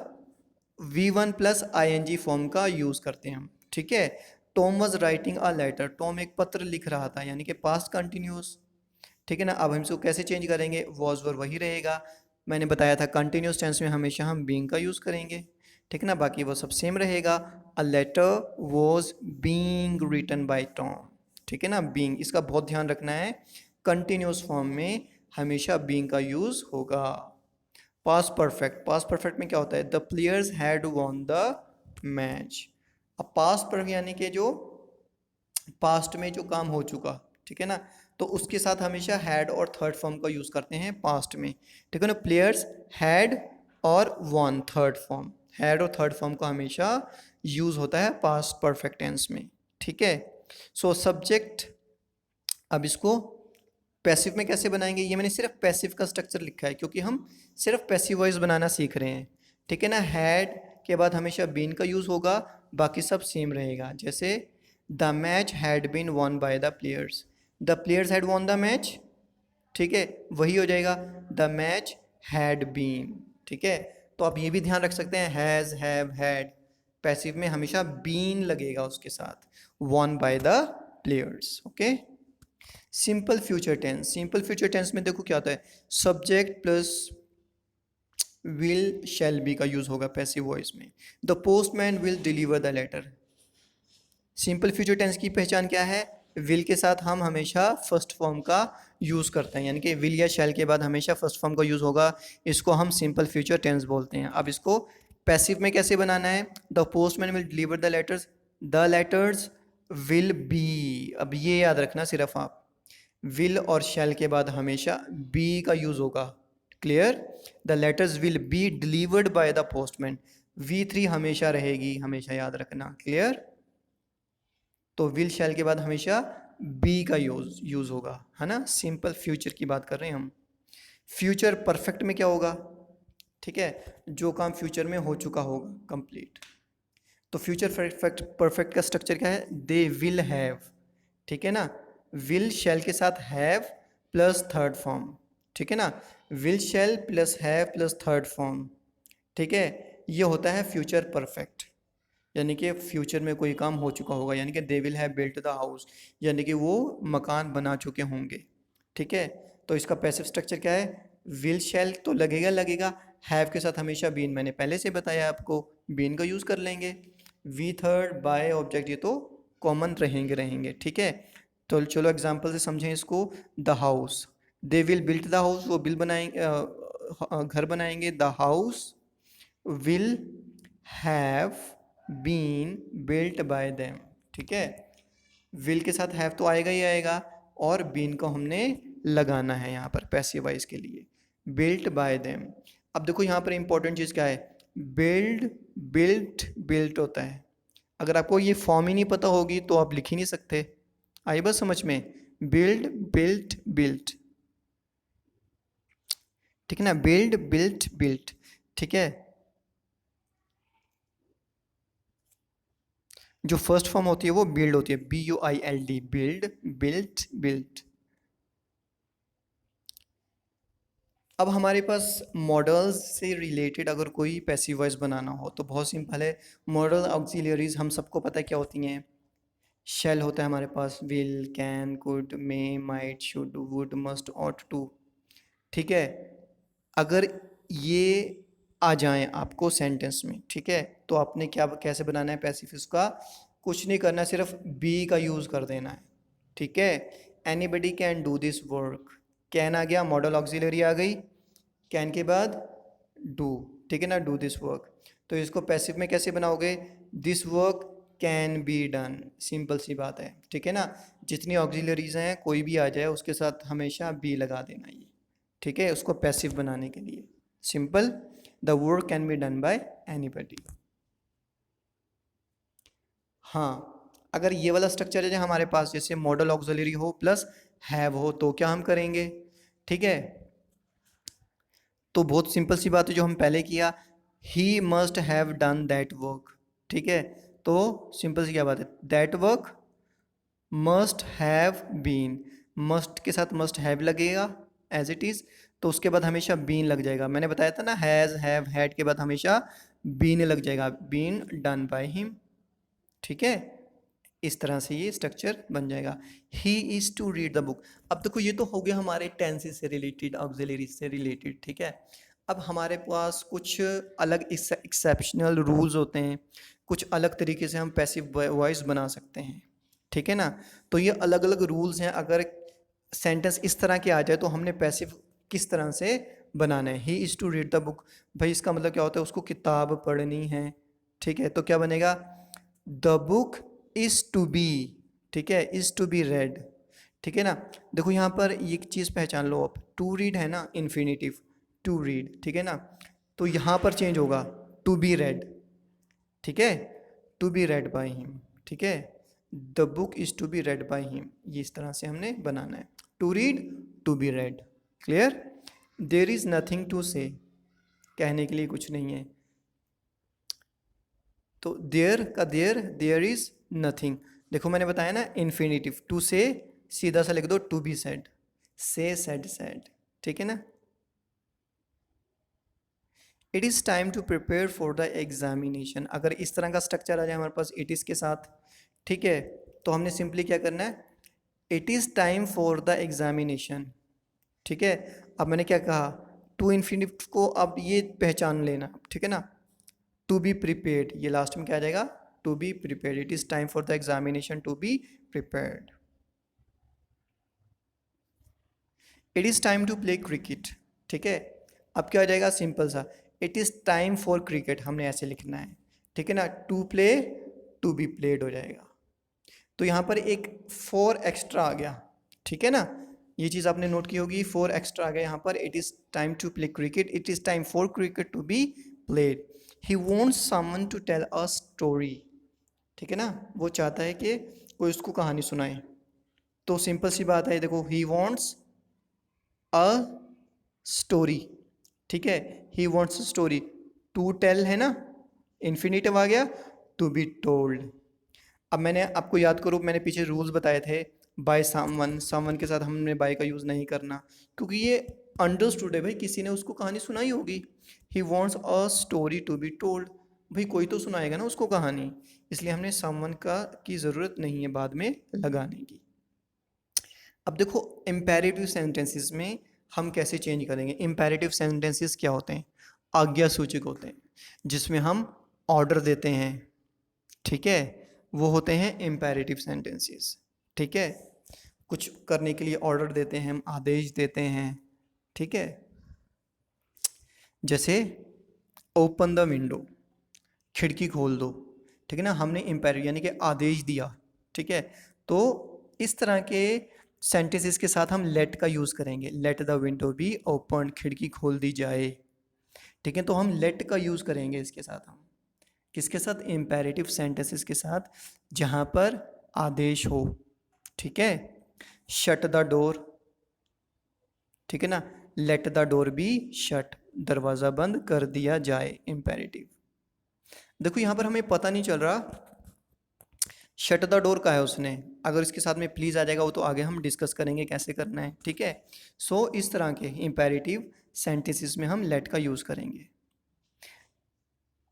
V1 प्लस ING फॉर्म का यूज़ करते हैं हम, ठीक है। Tom was writing a letter, टॉम एक पत्र लिख रहा था, यानी कि पास्ट कंटिन्यूस, ठीक है ना। अब हम इसको कैसे चेंज करेंगे? वॉज वर वही रहेगा, मैंने बताया था कंटिन्यूस टेंस में हमेशा हम बीइंग का यूज़ करेंगे, ठीक है ना, बाकी वो सब सेम रहेगा। A letter was being written by Tom, ठीक है ना, बीइंग, इसका बहुत ध्यान रखना है, कंटिन्यूस फॉर्म में हमेशा बीइंग का यूज़ होगा। पास्ट परफेक्ट, पास्ट परफेक्ट में क्या होता है? The players had won the match. अब पास्ट परफेक्ट यानी कि जो पास्ट में जो काम हो चुका, ठीक है ना, तो उसके साथ हमेशा हैड और थर्ड फॉर्म का यूज़ करते हैं पास्ट में, ठीक है ना। प्लेयर्स हैड और वॉन, थर्ड फॉर्म, हैड और थर्ड फॉर्म का हमेशा यूज़ होता है पास्ट परफेक्ट टेंस में, ठीक है। सो सब्जेक्ट, अब इसको पैसिव में कैसे बनाएंगे? ये मैंने सिर्फ पैसिव का स्ट्रक्चर लिखा है क्योंकि हम सिर्फ पैसिव वॉइस बनाना सीख रहे हैं, ठीक है ना। हैड के बाद हमेशा बीन का यूज़ होगा, बाकी सब सेम रहेगा। जैसे the match had been won by the players, the players had won the match, ठीक है, वही हो जाएगा द मैच हैड बीन। ठीक है, तो आप ये भी ध्यान रख सकते हैं हैज़, हैव, हैड, पैसिव में हमेशा बीन लगेगा उसके साथ, won by the players. Okay, simple future tense, simple future tense में देखो क्या होता है, subject plus will shall be का यूज होगा पैसिव वॉइस में। The postman will deliver the letter. Simple future tense की पहचान क्या है, विल के साथ हम हमेशा फर्स्ट फॉर्म का यूज़ करते हैं, यानी कि विल या शैल के बाद हमेशा फर्स्ट फॉर्म का यूज़ होगा, इसको हम सिंपल फ्यूचर टेंस बोलते हैं। अब इसको पैसिव में कैसे बनाना है, the postman will deliver the letters will be. अब ये याद रखना सिर्फ आप, विल और शैल के बाद हमेशा बी का यूज़ होगा। Clear, the letters will be delivered by the postman, V3 हमेशा रहेगी, हमेशा याद रखना। क्लियर, तो विल शैल के बाद हमेशा बी का यूज होगा, है ना। सिंपल फ्यूचर की बात कर रहे हैं हम। फ्यूचर परफेक्ट में क्या होगा, ठीक है, जो काम फ्यूचर में हो चुका होगा कंप्लीट। तो फ्यूचर परफेक्ट का स्ट्रक्चर क्या है, दे विल हैव, ठीक है ना, विल शैल के साथ हैव प्लस थर्ड फॉर्म, ठीक है ना, will shell plus have plus third form, ठीक है, ये होता है फ्यूचर परफेक्ट। यानी कि फ्यूचर में कोई काम हो चुका होगा, यानी कि they will have built the house, यानी कि वो मकान बना चुके होंगे। ठीक है, तो इसका पैसिव स्ट्रक्चर क्या है, विल शैल तो लगेगा, हैव के साथ हमेशा बीन, मैंने पहले से बताया आपको, बीन का यूज़ कर लेंगे। वी थर्ड बाय ऑब्जेक्ट, ये तो कॉमन रहेंगे। ठीक है, तो चलो एग्जाम्पल से समझें इसको। The house, they will built the house, वो बिल बनाएंगे, घर बनाएंगे। The house will have been built by them. ठीक है, विल के साथ हैव तो आएगा ही आएगा, और बीन को हमने लगाना है यहाँ पर पैसिव वॉइस के लिए, बिल्ट बाय देम। अब देखो यहाँ पर इंपॉर्टेंट चीज़ क्या है, बिल्ड, बिल्ट होता है। अगर आपको ये फॉर्म ही नहीं पता होगी तो आप लिख ही नहीं सकते। आई बस समझ में, बिल्ड, बिल्ट, ठीक है ना, बिल्ड, बिल्ट, ठीक है। जो फर्स्ट फॉर्म होती है वो बिल्ड होती है, BUILD, बिल्ड, बिल्ट। अब हमारे पास मॉडल्स से रिलेटेड अगर कोई पैसिव वॉइस बनाना हो तो बहुत सिंपल है। मॉडल ऑक्सिलरीज हम सबको पता है क्या होती हैं, शेल होता है हमारे पास, will, can, could, may, might, should, would, must, ought to. ठीक है, अगर ये आ जाएं आपको सेंटेंस में, ठीक है, तो आपने क्या कैसे बनाना है पैसिव, का कुछ नहीं करना, सिर्फ बी का यूज़ कर देना है। ठीक है, anybody can do this work, can आ गया, मॉडल ऑक्सिलरी आ गई, कैन के बाद डू, ठीक है ना, डू दिस वर्क। तो इसको पैसिव में कैसे बनाओगे, this work can be done, simple सी बात है। ठीक है ना, जितनी ऑक्सिलरीज हैं कोई भी आ जाए उसके साथ हमेशा बी लगा देना ये, ठीक है, उसको पैसिव बनाने के लिए। Simple, the work can be done bye anybody. हाँ, अगर ये वाला स्ट्रक्चर है हमारे पास, जैसे मॉडल ऑक्सिलरी हो प्लस हैव हो, तो क्या हम करेंगे, ठीक है, तो बहुत सिंपल सी बात है जो हम पहले किया, ही must have done that work. ठीक है, तो सिंपल सी क्या बात है, that work must have been, must के साथ मस्ट हैव लगेगा एज इट इज़, तो उसके बाद हमेशा बीन लग जाएगा। मैंने बताया था ना, हैज़, हैव, हैड के बाद हमेशा बीन लग जाएगा, बीन डन बाय हिम। ठीक है, इस तरह से ये स्ट्रक्चर बन जाएगा। He is to read the book. अब देखो ये तो हो गया हमारे टेंसेस से रिलेटेड, ऑक्सिलरी से रिलेटेड। ठीक है, अब हमारे पास कुछ अलग एक्सेप्शनल रूल्स होते हैं, कुछ अलग तरीके से हम पैसिव वॉइस बना सकते हैं। ठीक है ना, तो ये अलग अलग रूल्स हैं। अगर सेंटेंस इस तरह के आ जाए तो हमने पैसिव किस तरह से बनाना है, he is to read the book, भाई इसका मतलब क्या होता है, उसको किताब पढ़नी है। ठीक है, तो क्या बनेगा, the book is to be, ठीक है, इज़ टू बी रेड। ठीक है ना, देखो यहाँ पर एक चीज़ पहचान लो आप, टू रीड है ना इन्फिनेटिव, टू रीड, ठीक है ना, तो यहाँ पर चेंज होगा टू बी रेड। ठीक है, to be read by him. ठीक है, the book is to be read by him, ये इस तरह से हमने बनाना है, to read, to be read. Clear, there is nothing to say, कहने के लिए कुछ नहीं है, तो देयर इज़ नथिंग। देखो मैंने बताया ना इन्फिनेटिव, टू से सीधा सा लिख दो to be said, say said said, ठीक है ना। It is time to prepare for the examination, अगर इस तरह का स्ट्रक्चर आ जाए हमारे पास इट इज़ के साथ, ठीक है, तो हमने सिंपली क्या करना है, it is time for the examination, ठीक है। अब मैंने क्या कहा, टू इन्फिनिटिव को अब ये पहचान लेना, ठीक है ना। टू बी प्रिपेयर्ड, ये लास्ट में क्या आ जाएगा, to be prepared, it is time for the examination to be prepared. It is time to play cricket, ठीक है। अब क्या हो जाएगा, सिंपल सा, it is time for cricket, हमने ऐसे लिखना है, ठीक है ना। To play, to be played हो जाएगा। तो यहाँ पर एक फोर एक्स्ट्रा आ गया, ठीक है ना, ये चीज़ आपने नोट की होगी, फोर एक्स्ट्रा आ गया यहाँ पर। It is time to play cricket, it is time for cricket to be played. He wants someone to tell a story, ठीक है ना, वो चाहता है कि कोई उसको कहानी सुनाए। तो सिंपल सी बात है, देखो, ही वॉन्ट्स अ स्टोरी, ठीक है, he wants a story, to tell है ना, इन्फिनिटिव आ गया, टू बी टोल्ड। अब मैंने आपको याद करो, मैंने पीछे रूल्स बताए थे, बाय समवन, समवन के साथ हमने बाय का यूज़ नहीं करना, क्योंकि ये अंडरस्टूड है भाई, किसी ने उसको कहानी सुनाई होगी। He wants a story to be told, भाई कोई तो सुनाएगा ना उसको कहानी, इसलिए हमने समवन का की ज़रूरत नहीं है बाद में लगाने की। अब देखो, इम्पेरेटिव सेंटेंसेस में हम कैसे चेंज करेंगे। इम्पेरेटिव सेंटेंसेस क्या होते हैं, आज्ञा सूचक होते हैं, जिसमें हम ऑर्डर देते हैं, ठीक है, वो होते हैं इम्पेरेटिव सेंटेंसेस, ठीक है। कुछ करने के लिए ऑर्डर देते हैं, हम आदेश देते हैं, ठीक है। जैसे ओपन द विंडो, खिड़की खोल दो, ठीक है ना, हमने इम्पेरेटिव यानी कि आदेश दिया, ठीक है। तो इस तरह के सेंटेंसेस के साथ हम लेट का यूज़ करेंगे, let the window be open, खिड़की खोल दी जाए, ठीक है। तो हम लेट का यूज़ करेंगे इसके साथ, हम किसके साथ, इम्पेरेटिव सेंटेंसेस के साथ, जहाँ पर आदेश हो, ठीक है। शट द डोर, ठीक है ना, let the door be shut, दरवाज़ा बंद कर दिया जाए, इम्पेरेटिव। देखो यहाँ पर हमें पता नहीं चल रहा शट द डोर का है उसने, अगर इसके साथ में प्लीज़ आ जाएगा वो तो आगे हम डिस्कस करेंगे कैसे करना है, ठीक है। सो इस तरह के इम्पेरेटिव सेंटेंसेस में हम लेट का यूज़ करेंगे।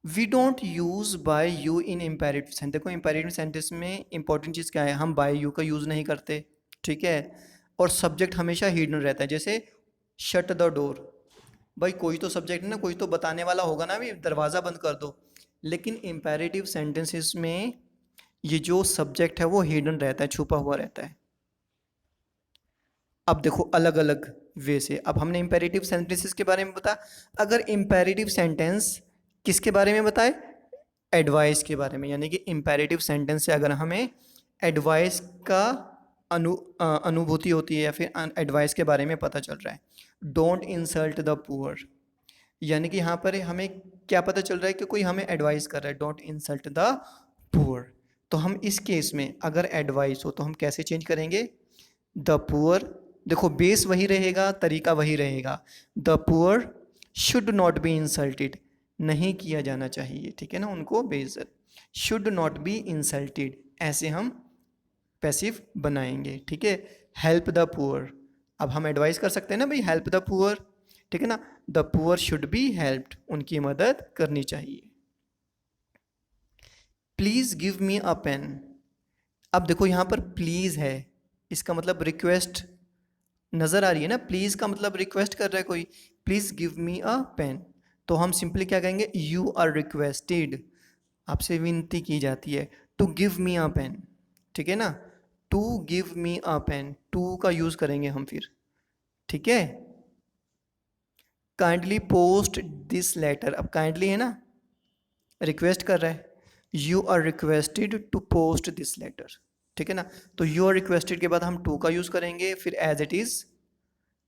We don't use by you in imperative sentence, देखो इम्पेरेटिव सेंटेंस में इंपॉर्टेंट चीज़ क्या है, हम बाय यू का यूज़ नहीं करते, ठीक है। और सब्जेक्ट हमेशा हिडन रहता है, जैसे शट द डोर, भाई कोई तो सब्जेक्ट है ना, कोई तो बताने वाला होगा ना, भी दरवाज़ा बंद कर दो। लेकिन इम्पेरेटिव सेंटेंसेस में ये जो सब्जेक्ट है वो हिडन रहता है, छुपा हुआ रहता है। अब देखो अलग अलग वे से, अब हमने इम्पेरेटिव सेंटेंसेस के बारे में बताया, अगर इम्पेरेटिव सेंटेंस किसके बारे में बताए, एडवाइस के बारे में, यानी कि इम्पेरेटिव सेंटेंस से अगर हमें एडवाइस का अनुभूति होती है या फिर एडवाइस के बारे में पता चल रहा है। डोंट इंसल्ट द पुअर, यानी कि यहाँ पर हमें क्या पता चल रहा है कि कोई हमें एडवाइस कर रहा है, डोंट इंसल्ट द पुअर। तो हम इस केस में अगर एडवाइस हो तो हम कैसे चेंज करेंगे, द पुअर, देखो बेस वही रहेगा, तरीका वही रहेगा, the poor should not be insulted, नहीं किया जाना चाहिए, ठीक है ना, उनको बेइज्जत, शुड नॉट बी इंसल्टेड, ऐसे हम पैसिव बनाएंगे, ठीक है। हेल्प द पुअर, अब हम एडवाइस कर सकते हैं ना भाई, हेल्प द पुअर, ठीक है ना, the poor should be helped, उनकी मदद करनी चाहिए। Please give me a pen, अब देखो यहाँ पर प्लीज़ है, इसका मतलब रिक्वेस्ट नज़र आ रही है ना, प्लीज़ का मतलब रिक्वेस्ट कर रहा है कोई, please give me a pen, तो हम सिंपली क्या कहेंगे, यू आर रिक्वेस्टेड, आपसे विनती की जाती है, to give me a pen, ठीक है ना, to give me a pen, to का यूज़ करेंगे हम फिर, ठीक है। काइंडली पोस्ट दिस लेटर, अब काइंडली है ना, रिक्वेस्ट कर रहा है, you are requested to post this letter, ठीक है ना। तो यू आर रिक्वेस्टेड के बाद हम टू का यूज़ करेंगे, फिर एज इट इज़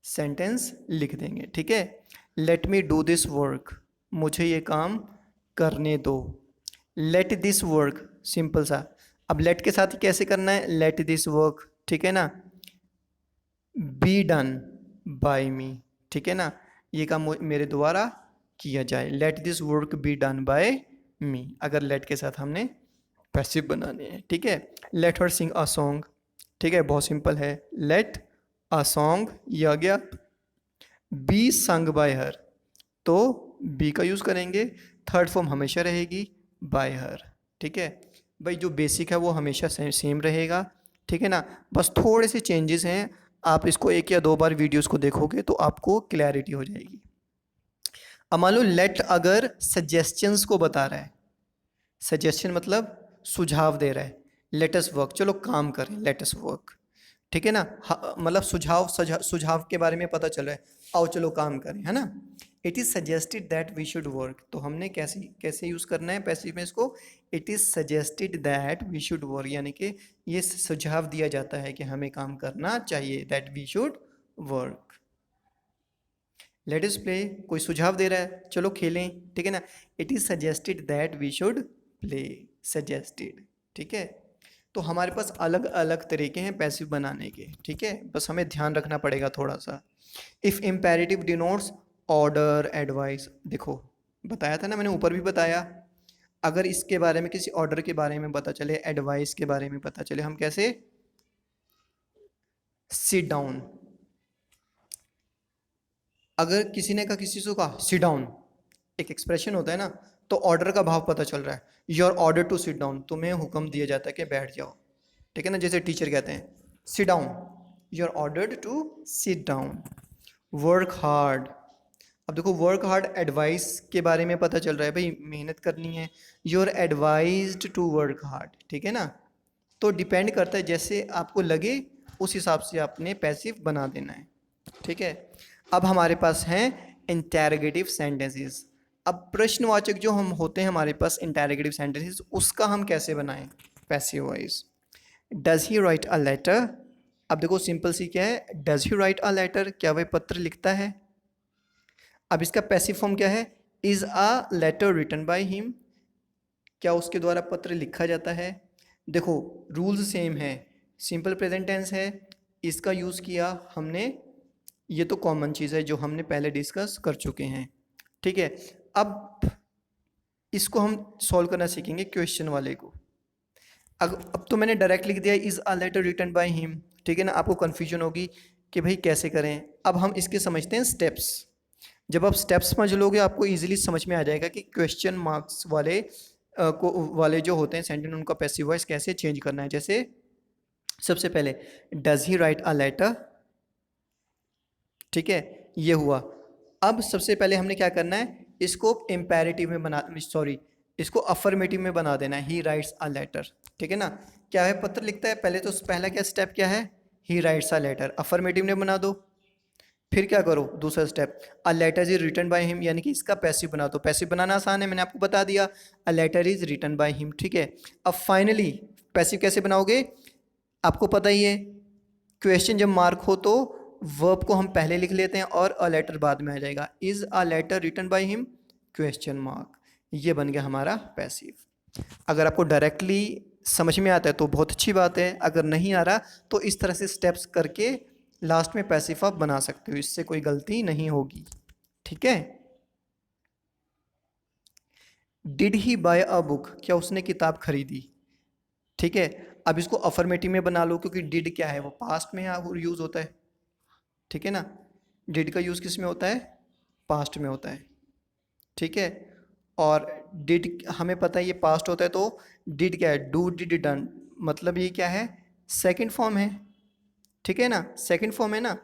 सेंटेंस लिख देंगे, ठीक है। Let me do this work, मुझे ये काम करने दो, लेट दिस वर्क, सिंपल सा, अब लेट के साथ कैसे करना है, लेट दिस वर्क, ठीक है ना, बी डन बाय मी, ठीक है ना, ये काम मेरे द्वारा किया जाए, let this work be done by me, अगर लेट के साथ हमने पैसिव बनाने हैं, ठीक है। Let her Singh a song, ठीक है, बहुत सिंपल है, लेट अ सॉन्ग, ये आ गया। बी संग बाय हर, तो बी का यूज़ करेंगे। थर्ड फॉर्म हमेशा रहेगी बाय हर। ठीक है भाई, जो बेसिक है वो हमेशा सेम रहेगा। ठीक है ना, बस थोड़े से चेंजेस हैं। आप इसको एक या दो बार वीडियोस को देखोगे तो आपको क्लैरिटी हो जाएगी। अब मान लो लेट अगर सजेशंस को बता रहा है, सजेशन मतलब सुझाव दे रहा है, लेट अस वर्क, चलो काम करें, लेट अस वर्क। ठीक है ना, मतलब सुझाव के बारे में पता चल रहा है, आओ चलो काम करें, है ना। It is suggested that we should work, तो हमने कैसे कैसे यूज़ करना है पैसिव में इसको, it is suggested that we should work, यानी कि ये सुझाव दिया जाता है कि हमें काम करना चाहिए, that we should work. Let us play, कोई सुझाव दे रहा है, चलो खेलें। ठीक है ना, it is suggested that we should play, suggested. ठीक है, तो हमारे पास अलग अलग तरीके हैं पैसिव बनाने के। ठीक है, बस हमें ध्यान रखना पड़ेगा थोड़ा सा। If imperative denotes order, advice, देखो बताया था ना मैंने, ऊपर भी बताया। अगर इसके बारे में, किसी ऑर्डर के बारे में पता चले, एडवाइस के बारे में पता चले, हम कैसे, सिट डाउन। अगर किसी ने कहा, किसी से कहा सिट डाउन, एक एक्सप्रेशन होता है ना, तो ऑर्डर का भाव पता चल रहा है, your order to sit down, तुम्हें हुक्म दिया जाता है कि बैठ जाओ। ठीक है ना, जैसे टीचर कहते हैं sit down, your order to sit down. Work hard, अब देखो वर्क हार्ड एडवाइस के बारे में पता चल रहा है, भाई मेहनत करनी है, you're advised to work hard. ठीक है ना, तो डिपेंड करता है, जैसे आपको लगे उस हिसाब से आपने पैसिव बना देना है। ठीक है, अब हमारे पास हैं इंटेरोगेटिव सेंटेंसेस। अब प्रश्नवाचक जो हम होते हैं हमारे पास इंटेरोगेटिव सेंटेंसेस, उसका हम कैसे बनाएं passive voice. Does he write a letter, अब देखो सिंपल सी क्या है, does he write a letter, क्या वह पत्र लिखता है। अब इसका पैसिव फॉर्म क्या है, is a letter written by him, क्या उसके द्वारा पत्र लिखा जाता है। देखो रूल्स सेम है, सिंपल प्रेजेंट टेंस है, इसका यूज़ किया हमने, ये तो कॉमन चीज़ है जो हमने पहले डिस्कस कर चुके हैं। ठीक है, अब इसको हम सॉल्व करना सीखेंगे क्वेश्चन वाले को। अब तो मैंने डायरेक्ट लिख दिया is a letter written by him. ठीक है ना, आपको कन्फ्यूजन होगी कि भाई कैसे करें। अब हम इसके समझते हैं स्टेप्स। जब आप स्टेप्स समझ लोगे आपको इजीली समझ में आ जाएगा कि क्वेश्चन मार्क्स वाले वाले जो होते हैं सेंटेंस, उनका पैसिव वॉइस कैसे चेंज करना है। जैसे सबसे पहले does he write a letter, ठीक है, ये हुआ। अब सबसे पहले हमने क्या करना है, इसको इम्पेरेटिव में बना, सॉरी, इसको अफर्मेटिव में बना देना है, ही राइट्स अ लेटर। ठीक है ना, क्या है, पत्र लिखता है, पहले तो पहला क्या स्टेप क्या है, he writes a letter, affirmative में बना दो। फिर क्या करो, दूसरा step, a letter is written by him, यानी कि इसका पैसिव बना दो। पैसिव बनाना आसान है, मैंने आपको बता दिया, a letter is written by him. ठीक है, अब फाइनली पैसिव कैसे बनाओगे, आपको पता ही है, क्वेश्चन जब मार्क हो तो वर्ब को हम पहले लिख लेते हैं और अ लेटर बाद में आ जाएगा, is a letter written by him question mark, ये बन गया हमारा पैसिव। अगर आपको डायरेक्टली समझ में आता है तो बहुत अच्छी बात है, अगर नहीं आ रहा तो इस तरह से स्टेप्स करके लास्ट में पैसिव आप बना सकते हो, इससे कोई गलती नहीं होगी। ठीक है, did he buy a book, क्या उसने किताब खरीदी। ठीक है, अब इसको अफर्मेटिव में बना लो, क्योंकि डिड क्या है, वो पास्ट में यूज होता है। ठीक है ना, डिड का यूज़ किस में होता है, पास्ट में होता है। ठीक है, और डिड हमें पता है ये पास्ट होता है, तो डिड क्या है, डू डिड डन, मतलब ये क्या है, सेकंड फॉर्म है। ठीक है ना, सेकंड फॉर्म है ना,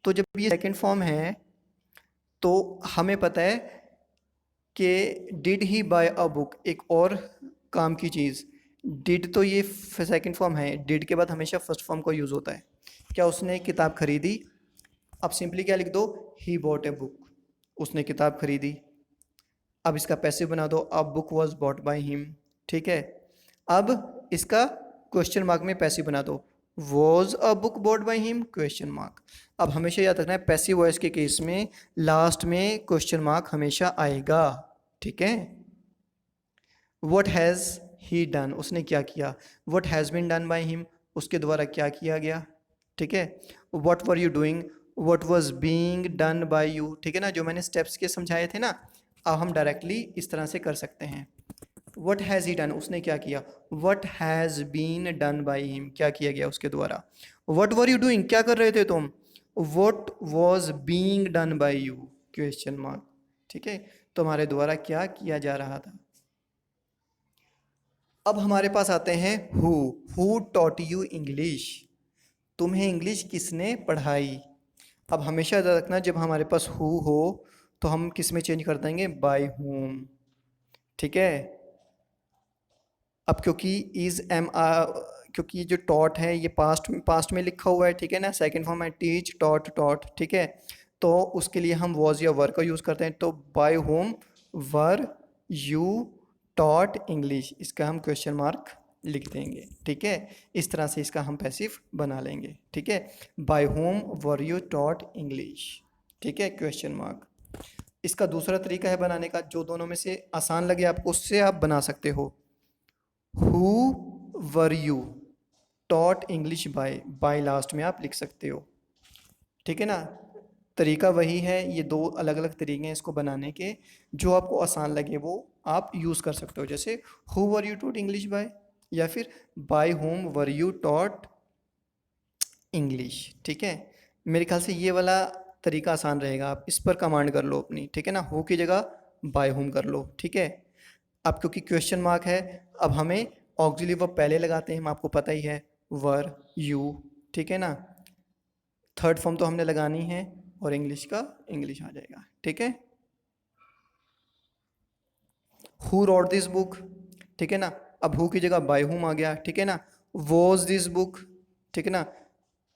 तो जब ये सेकंड फॉर्म है तो हमें पता है कि did he buy a book, एक और काम की चीज़, डिड तो ये सेकंड फॉर्म है, डिड के बाद हमेशा फर्स्ट फॉर्म का यूज़ होता है। क्या उसने एक किताब खरीदी, अब सिंपली क्या लिख दो, ही बॉट ए बुक, उसने किताब खरीदी। अब इसका पैसिव बना दो, a book was bought by him. ठीक है, अब इसका क्वेश्चन मार्क में पैसिव बना दो, was a book bought by him question mark. अब हमेशा याद रखना है पैसिव वॉइस के केस में लास्ट में क्वेश्चन मार्क हमेशा आएगा। ठीक है, वट हैज़ ही डन, उसने क्या किया, what has been done by him, उसके द्वारा क्या किया गया। ठीक है, what were you doing, what was being done by you. ठीक है ना, जो मैंने स्टेप्स के समझाए थे ना, अब हम डायरेक्टली इस तरह से कर सकते हैं। वट हैज़ ही डन, उसने क्या किया, what has been done by him, क्या किया गया उसके द्वारा। वट वर यू डूइंग, क्या कर रहे थे तुम, what was being done by you, question mark. ठीक है, तुम्हारे द्वारा क्या किया जा रहा था। अब हमारे पास आते हैं हु टॉट यू इंग्लिश, तुम्हें इंग्लिश किसने पढ़ाई। अब हमेशा याद रखना जब हमारे पास हु हो तो हम किस में चेंज कर देंगे, बाय हुम। ठीक है, अब क्योंकि इज एम क्योंकि जो टॉट है ये पास्ट में लिखा हुआ है, ठीक है ना, सेकंड फॉर्म है टीच टॉट टॉट, ठीक है, तो उसके लिए हम वॉज या वर का यूज़ करते हैं, तो by whom were you taught English, इसका हम क्वेश्चन मार्क लिख देंगे। ठीक है, इस तरह से इसका हम पैसिव बना लेंगे। ठीक है, by whom were you taught English, ठीक है, क्वेश्चन मार्क। इसका दूसरा तरीका है बनाने का, जो दोनों में से आसान लगे आपको उससे आप बना सकते हो। Who were you taught English by last में आप लिख सकते हो। ठीक है ना, तरीका वही है, ये दो अलग अलग तरीके हैं इसको बनाने के, जो आपको आसान लगे वो आप यूज़ कर सकते हो। जैसे who were you taught English by, या फिर by whom were you taught English. ठीक है, मेरे ख्याल से ये वाला तरीका आसान रहेगा, आप इस पर कमांड कर लो अपनी। ठीक है ना, हु की जगह बाय होम कर लो। ठीक है, अब क्योंकि क्वेश्चन मार्क है, अब हमें ऑक्सिलरी वर्ब पहले लगाते हैं, आपको पता ही है, वर यू। ठीक है ना, थर्ड फॉर्म तो हमने लगानी है, और इंग्लिश का इंग्लिश आ जाएगा। ठीक है, हु रॉट दिस बुक, ठीक है ना, अब हु की जगह बाय हुम आ गया। ठीक है ना, वॉज दिस बुक, ठीक है ना,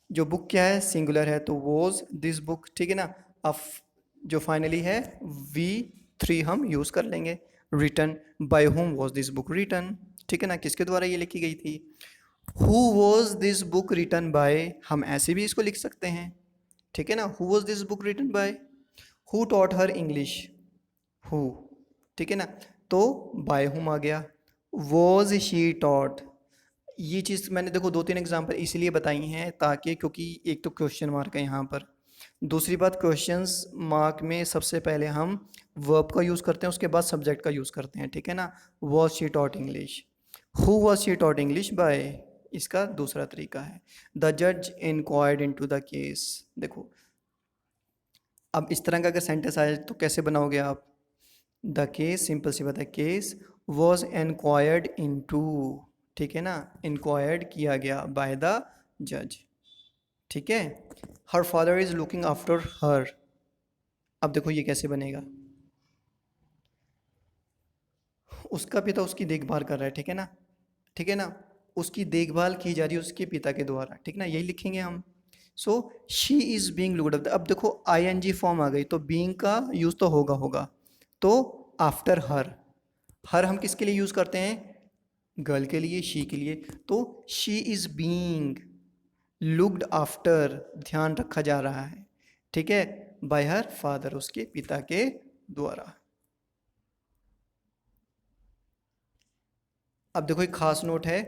जो बुक क्या है, सिंगुलर है, तो वॉज दिस बुक। ठीक है ना, अब जो फाइनली है वी थ्री हम यूज़ कर लेंगे, written by whom was this book written. ठीक है ना, किसके द्वारा ये लिखी गई थी, who was this book written by, हम ऐसे भी इसको लिख सकते हैं। ठीक है ना, who was this book written by, who taught her English, who. ठीक है ना, तो बाय हुम आ गया, वॉज शी टॉट। ये चीज़ मैंने देखो दो तीन एग्जांपल इसलिए बताई हैं ताकि, क्योंकि एक तो क्वेश्चन मार्क है यहाँ पर, दूसरी बात क्वेश्चंस मार्क में सबसे पहले हम वर्ब का यूज़ करते हैं, उसके बाद सब्जेक्ट का यूज़ करते हैं। ठीक है ना, was she taught English, who was she taught English bye, इसका दूसरा तरीका है। द जज इंक्वायर्ड इनटू द केस। देखो अब इस तरह का अगर सेंटेंस आए तो कैसे बनाओगे आप, द केस, सिंपल सी बात है, केस वॉज इंक्वायर्ड इनटू, ठीक है ना, इंक्वायर्ड किया गया बाय द जज। ठीक है, her father is looking after her, अब देखो ये कैसे बनेगा, उसका पिता उसकी देखभाल कर रहा है। ठीक है ना, ठीक है ना, उसकी देखभाल की जा रही है उसके पिता के द्वारा। ठीक ना, यही लिखेंगे हम। So she is being looked up, अब देखो आई एन जी फॉर्म आ गई, तो बीइंग का यूज़ तो होगा, तो आफ्टर हर हम किसके लिए यूज़ करते हैं, गर्ल के लिए, शी के लिए, तो she is being looked after, ध्यान रखा जा रहा है। ठीक है, बाय हर फादर, उसके पिता के द्वारा। अब देखो एक खास नोट है,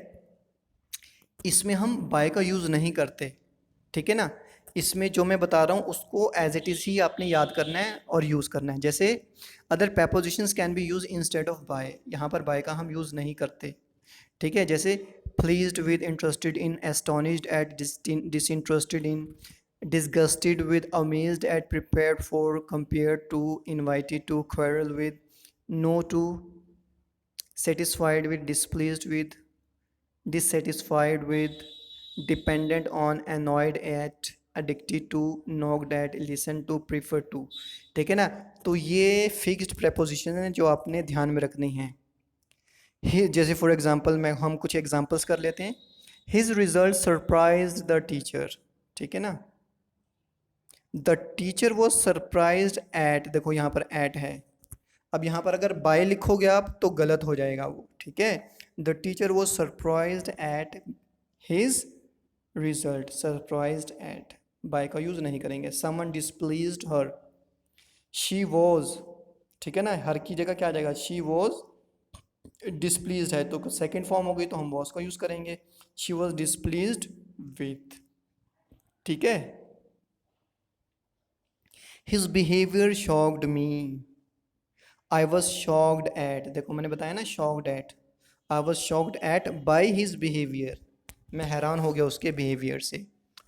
इसमें हम बाय का यूज़ नहीं करते। ठीक है ना, इसमें जो मैं बता रहा हूँ उसको एज इट इज़ ही आपने याद करना है और यूज़ करना है। जैसे other prepositions can be use instead of by, यहाँ पर बाय का हम यूज़ नहीं करते। ठीक है, जैसे pleased with, interested in, astonished at, disinterested in, disgusted with, amazed at, prepared for, compared to, invited to, quarrel with, no to, satisfied with, displeased with, dissatisfied with, dependent on, annoyed at, addicted to, knocked at, listen to, prefer to। ठीक है ना, तो ये fixed preposition है जो आपने ध्यान में रखनी है। जैसे फॉर एग्जांपल मैं हम कुछ एग्जांपल्स कर लेते हैं। His result surprised the teacher, ठीक है ना, the teacher was surprised eight, देखो यहाँ पर एट है, अब यहाँ पर अगर बाय लिखोगे आप तो गलत हो जाएगा वो। ठीक है, the teacher was surprised at his result, surprised at, by का यूज़ नहीं करेंगे। Someone displeased her, she was, ठीक है ना, हर की जगह क्या आ जाएगा, शी वॉज डिसप्लीज्ड है तो सेकेंड फॉर्म हो गई तो हम वॉज का यूज़ करेंगे, शी वॉज डिसप्लीज्ड विथ। ठीक है, his behaviour shocked me, I was shocked eight, देखो मैंने बताया ना shocked eight, I was shocked eight by his behaviour, मैं हैरान हो गया उसके बिहेवियर से।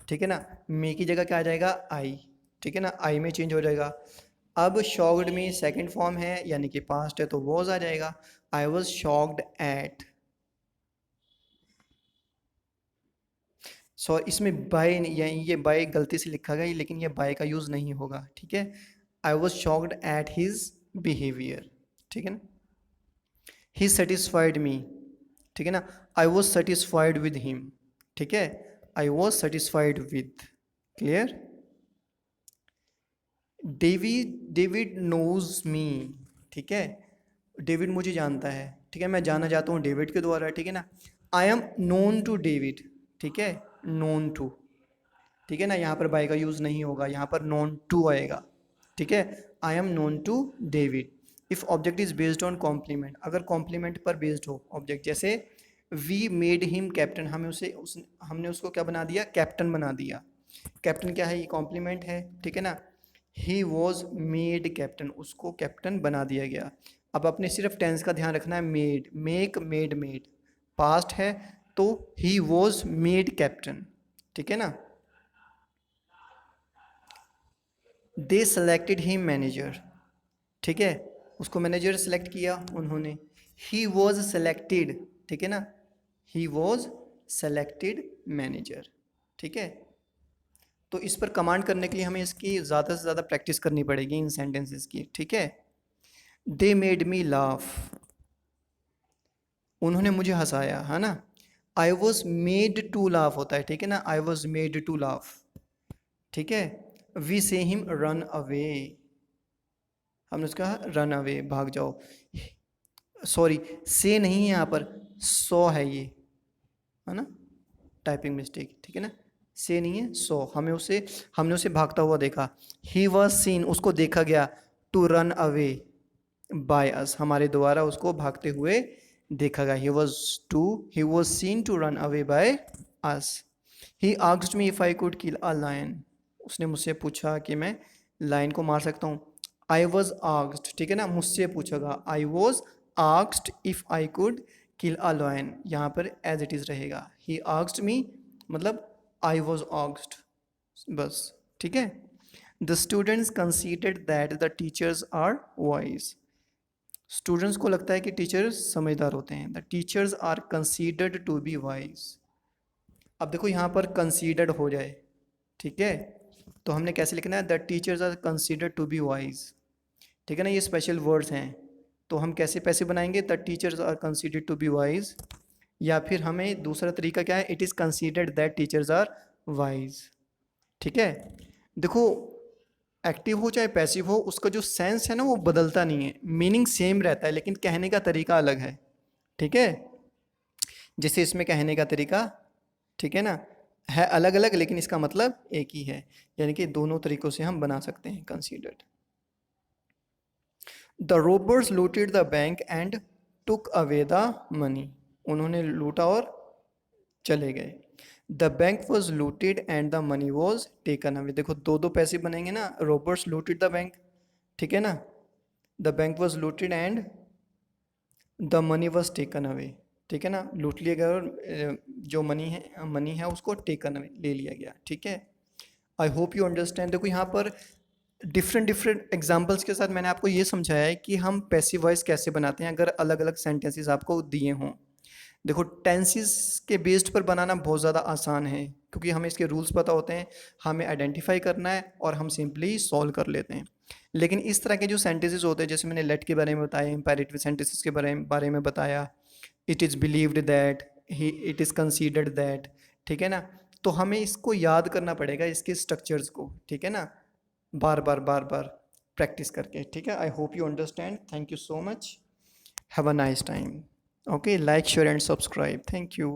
ठीक है ना, मे की जगह क्या आ जाएगा, आई, ठीक है ना, आई में चेंज हो जाएगा। अब शॉक्ड में सेकंड फॉर्म है यानी कि पास्ट है तो वॉज आ जाएगा। आई वॉज शॉक्ड एट, सो इसमें बाय, ये बाय गलती से लिखा गया लेकिन ये बाय का यूज़ नहीं होगा, ठीक है। I was shocked at his behaviour, ठीक है ना। ही सेटिस्फाइड मी, ठीक है ना, I was satisfied with him, ठीक है, I was satisfied with, clear. David knows me, ठीक है, डेविड मुझे जानता है, ठीक है, मैं जाना जाता हूँ डेविड के द्वारा, ठीक है ना। I am known to David, ठीक है, नोन टू, ठीक है ना, यहाँ पर बाय का यूज़ नहीं होगा, यहाँ पर नोन टू आएगा, ठीक है। I am known to David. If object is based on complement, अगर कॉम्प्लीमेंट पर बेस्ड हो ऑब्जेक्ट, जैसे वी मेड हिम कैप्टन, हमने उसको क्या बना दिया, कैप्टन बना दिया। कैप्टन क्या है, ये कॉम्प्लीमेंट है, ठीक है ना। ही वॉज मेड कैप्टन, उसको कैप्टन बना दिया गया। अब अपने सिर्फ टेंस का ध्यान रखना है, मेड, मेक, मेड पास्ट है तो ही वॉज मेड कैप्टन, ठीक है ना। दे सेलेक्टेड हिम मैनेजर, ठीक है, उसको मैनेजर सेलेक्ट किया उन्होंने। ही वॉज सेलेक्टेड, ठीक है ना, ही वॉज सेलेक्टेड मैनेजर, ठीक है। तो इस पर कमांड करने के लिए हमें इसकी ज़्यादा से ज़्यादा प्रैक्टिस करनी पड़ेगी इन सेंटेंसेस की, ठीक है। दे मेड मी लाफ, उन्होंने मुझे हंसाया, है ना। I was made to laugh होता है, ठीक है ना, I was made to laugh, ठीक है। वी से हिम रन अवे, हमने उसका रन अवे, भाग जाओ, सॉरी से नहीं है यहाँ पर, सो है ये, है ना, टाइपिंग मिस्टेक, ठीक है ना, से नहीं है सो, हमने उसे भागता हुआ देखा। ही वॉज सीन, उसको देखा गया, to run away by us, हमारे द्वारा उसको भागते हुए देखा गया। He was seen to run away by us. He asked me if I could kill a lion, उसने मुझसे पूछा कि मैं लायन को मार सकता हूँ। आई वॉज आस्क्ड, ठीक है ना, मुझसे पूछा गया, I was asked if I could kill a lion, यहाँ पर एज इट इज़ रहेगा। ही आस्क्ड मी मतलब आई वॉज आस्क्ड, बस, ठीक है। The students considered that the teachers are wise, students को लगता है कि टीचर्स समझदार होते हैं। The teachers are considered to be wise, अब देखो यहाँ पर कंसीडर्ड हो जाए, ठीक है, तो हमने कैसे लिखना है, the teachers are considered to be wise, ठीक है ना, ये स्पेशल वर्ड्स हैं, तो हम कैसे बनाएंगे, the teachers are considered to be wise, या फिर हमें दूसरा तरीका क्या है, it is considered that teachers are wise, ठीक है। देखो एक्टिव हो चाहे पैसिव हो, उसका जो सेंस है ना वो बदलता नहीं है, मीनिंग सेम रहता है लेकिन कहने का तरीका अलग है, ठीक है। जैसे इसमें कहने का तरीका, ठीक है ना, है अलग अलग लेकिन इसका मतलब एक ही है, यानी कि दोनों तरीकों से हम बना सकते हैं considered. The robbers looted the bank and took away the money, उन्होंने लूटा और चले गए। The bank was looted and the money was taken away, देखो दो दो पैसे बनेंगे ना, रोबर्स लूटेड द बैंक, ठीक है ना, the bank was looted and the money was taken away, ठीक है ना, लूट लिया गया और जो मनी है उसको टेकन अवे, ले लिया गया, ठीक है। I hope you understand. देखो यहाँ पर डिफरेंट एग्जाम्पल्स के साथ मैंने आपको ये समझाया है कि हम पैसिव वॉइस कैसे बनाते हैं अगर अलग अलग सेंटेंसेस आपको दिए हों। देखो टेंसेस के बेस्ड पर बनाना बहुत ज़्यादा आसान है क्योंकि हमें इसके रूल्स पता होते हैं, हमें आइडेंटिफाई करना है और हम सिंपली सॉल्व कर लेते हैं। लेकिन इस तरह के जो सेंटेंसेस होते हैं, जैसे मैंने लेट के बारे में बताया, इम्पेरेटिव सेंटेंसेस के बारे में बताया, it is believed that, he, it is considered that, ठीक है ना, तो हमें इसको याद करना पड़ेगा, इसके स्ट्रक्चर्स को, ठीक है ना, बार बार प्रैक्टिस करके, ठीक है। I hope you understand. Thank you so much, have a nice time. Okay, like, share and subscribe. Thank you.